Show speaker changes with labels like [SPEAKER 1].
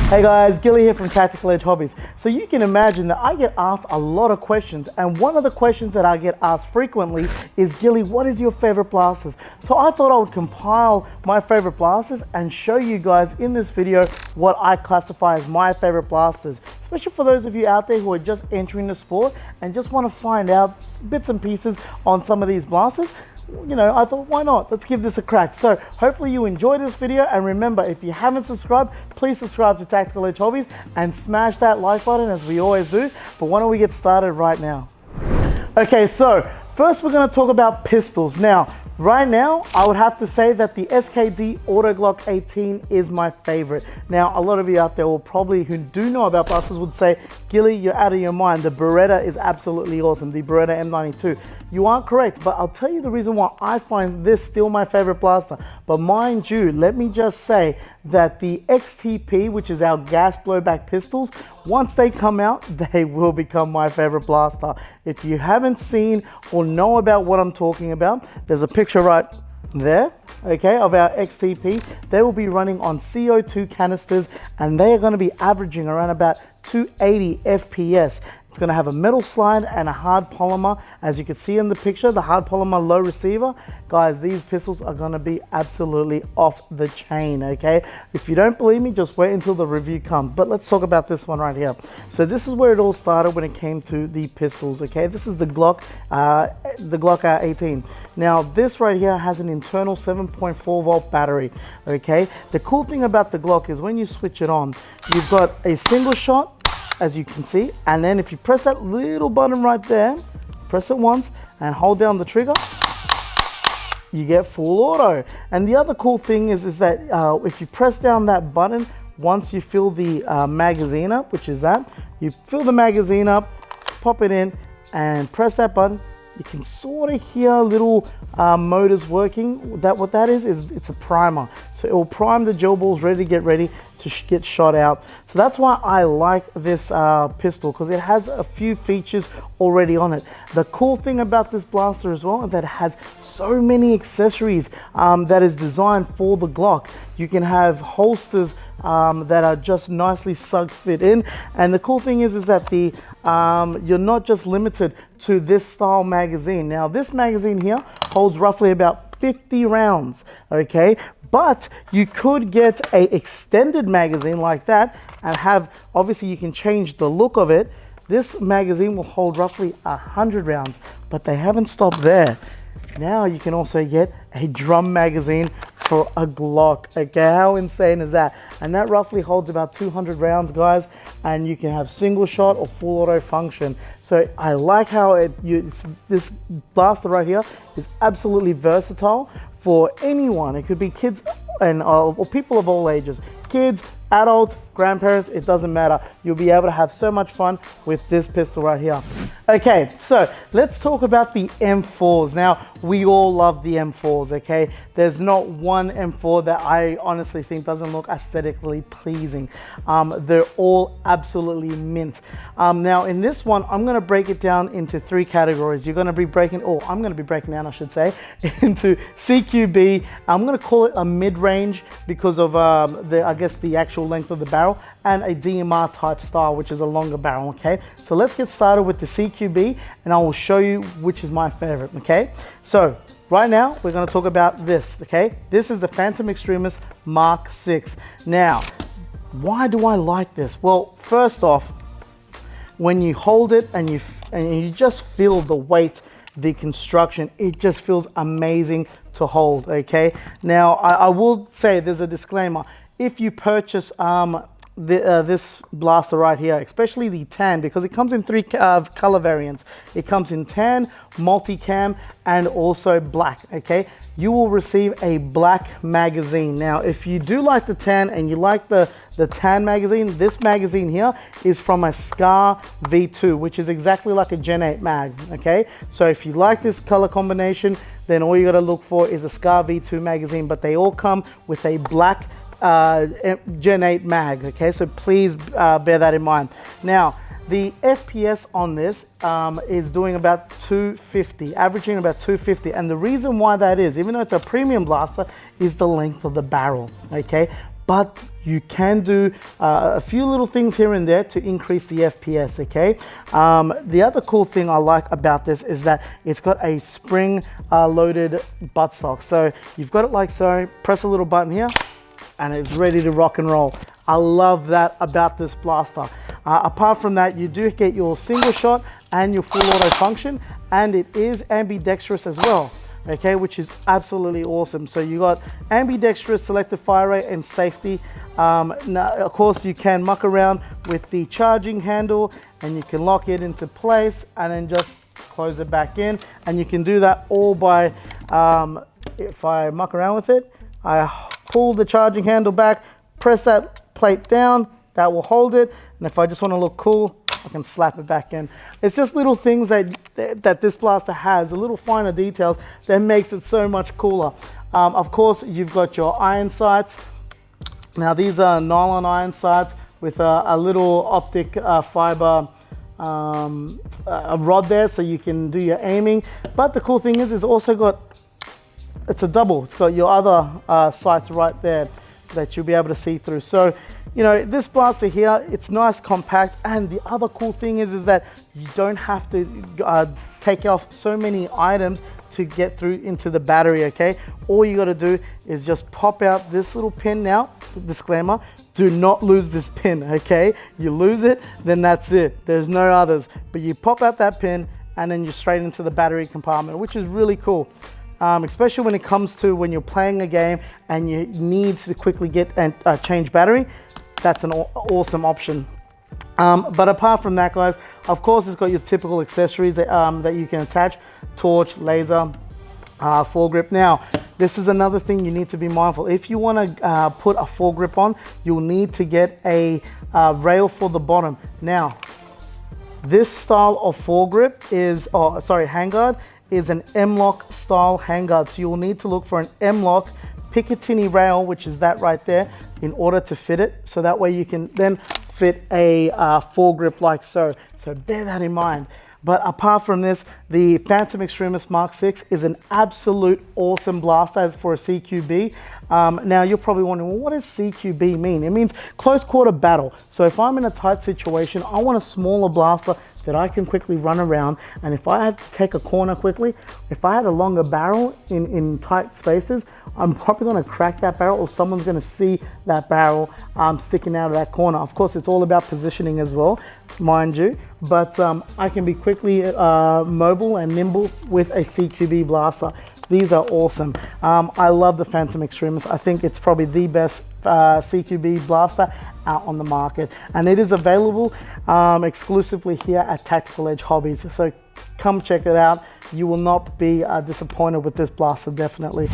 [SPEAKER 1] Hey guys, Gilly here from Tactical Edge Hobbies. So you can imagine that I get asked a lot of questions, and one of the questions that I get asked frequently is, Gilly, what is your favorite blasters? So I thought I would compile my favorite blasters and show you guys in this video what I classify as my favorite blasters, especially for those of you out there who are just entering the sport and just want to find out bits and pieces on some of these blasters. You know, I thought, why not? Let's give this a crack. So hopefully you enjoyed this video, and remember, if you haven't subscribed, please subscribe to Tactical Edge Hobbies and smash that like button as we always do. But why don't we get started right now? Okay, so first we're going to talk about pistols. Now, right now, I would have to say that the SKD Auto Glock 18 is my favorite. Now, a lot of you out there will probably, who do know about blasters, would say, Gilly, you're out of your mind. The Beretta is absolutely awesome, the Beretta M92. You aren't correct, but I'll tell you the reason why I find this still my favorite blaster. But mind you, let me just say that the XTP, which is our gas blowback pistols, once they come out, they will become my favorite blaster. If you haven't seen or know about what I'm talking about, there's a picture right there, okay, of our XTP. They will be running on CO2 canisters, and they are going to be averaging around about 280 FPS. It's going to have a metal slide and a hard polymer. As you can see in the picture, the hard polymer low receiver. Guys, these pistols are going to be absolutely off the chain, okay? If you don't believe me, just wait until the review comes. But let's talk about this one right here. So this is where it all started when it came to the pistols, okay? This is the Glock 18. Now, this right here has an internal 7.4 volt battery, okay? The cool thing about the Glock is when you switch it on, you've got a single shot, as you can see, and then if you press that little button right there, press it once and hold down the trigger, you get full auto. And the other cool thing is that if you press down that button, once you fill the magazine up, which is that, you fill the magazine up, pop it in, and press that button, you can sort of hear little motors working. What that is it's a primer. So it will prime the gel balls ready to get shot out. So that's why I like this pistol, because it has a few features already on it. The cool thing about this blaster as well is that it has so many accessories that is designed for the Glock. You can have holsters that are just nicely sug fit in, and the cool thing is that the you're not just limited to this style magazine. Now, this magazine here holds roughly about 50 rounds, okay? But you could get a extended magazine like that and have, obviously you can change the look of it. This magazine will hold roughly 100 rounds, but they haven't stopped there. Now you can also get a drum magazine for a Glock. Okay, how insane is that? And that roughly holds about 200 rounds, guys, and you can have single shot or full auto function. So I like how this blaster right here is absolutely versatile for anyone. It could be kids and or people of all ages, kids, adults, grandparents, it doesn't matter. You'll be able to have so much fun with this pistol right here. Okay, so let's talk about the M4s. Now, we all love the M4s, okay? There's not one M4 that I honestly think doesn't look aesthetically pleasing. They're all absolutely mint. Now, in this one, I'm gonna break it down into three categories. I'm gonna be breaking down, I should say, into CQB. I'm gonna call it a mid-range because of I guess the actual length of the barrel, and a DMR type style, which is a longer barrel, okay? So let's get started with the CQB, and I will show you which is my favorite, okay? So right now, we're gonna talk about this, okay? This is the Phantom Extremist Mark 6. Now, why do I like this? Well, first off, when you hold it and you just feel the weight, the construction, it just feels amazing to hold, okay? Now, I will say there's a disclaimer. If you purchase this blaster right here, especially the tan, because it comes in three color variants. It comes in tan, multicam, and also black, okay? You will receive a black magazine. Now, if you do like the tan and you like the tan magazine, this magazine here is from a SCAR V2, which is exactly like a Gen 8 mag, okay? So if you like this color combination, then all you gotta look for is a SCAR V2 magazine, but they all come with a black Gen 8 mag, okay? So please bear that in mind. Now, the FPS on this is doing about 250, averaging about 250. And the reason why that is, even though it's a premium blaster, is the length of the barrel, okay? but you can do a few little things here and there to increase the FPS, okay? The other cool thing I like about this is that it's got a spring loaded buttstock. So you've got it like so, press a little button here, and it's ready to rock and roll. I love that about this blaster. Apart from that, you do get your single shot and your full auto function, and it is ambidextrous as well, okay, which is absolutely awesome. So you got ambidextrous, selective fire rate, and safety. Now, of course, you can muck around with the charging handle, and you can lock it into place and then just close it back in. And you can do that all by, if I muck around with it, I pull the charging handle back, press that plate down, that will hold it. And if I just want to look cool, I can slap it back in. It's just little things that this blaster has, the little finer details that makes it so much cooler. Of course, you've got your iron sights. Now these are nylon iron sights with a little optic fiber a rod there, so you can do your aiming. But the cool thing is it's also got, it's a double. It's got your other sights right there that you'll be able to see through. So, you know, this blaster here, it's nice, compact, and the other cool thing is that you don't have to take off so many items to get through into the battery, okay? All you gotta do is just pop out this little pin now. Disclaimer, do not lose this pin, okay? You lose it, then that's it. There's no others. But you pop out that pin and then you're straight into the battery compartment, which is really cool. Especially when it comes to when you're playing a game and you need to quickly get and change battery. That's an awesome option. But apart from that, guys, of course, it's got your typical accessories that you can attach: torch, laser, foregrip. Now, this is another thing you need to be mindful. If you want to put a foregrip on, you'll need to get a rail for the bottom. Now, this style of foregrip is, handguard, is an M-lock style handguard. So you'll need to look for an M-lock Picatinny rail, which is that right there, in order to fit it. So that way you can then fit a foregrip like so. So bear that in mind. But apart from this, the Phantom Extremis Mark 6 is an absolute awesome blaster for a CQB. Now you're probably wondering, well, what does CQB mean? It means close quarter battle. So if I'm in a tight situation, I want a smaller blaster that I can quickly run around. And if I have to take a corner quickly, if I had a longer barrel in tight spaces, I'm probably gonna crack that barrel, or someone's gonna see that barrel sticking out of that corner. Of course, it's all about positioning as well, mind you. But I can be quickly mobile and nimble with a CQB blaster. These are awesome. I love the Phantom Extremis. I think it's probably the best CQB blaster out on the market, and it is available exclusively here at Tactical Edge Hobbies. So come check it out. You will not be disappointed with this blaster, definitely.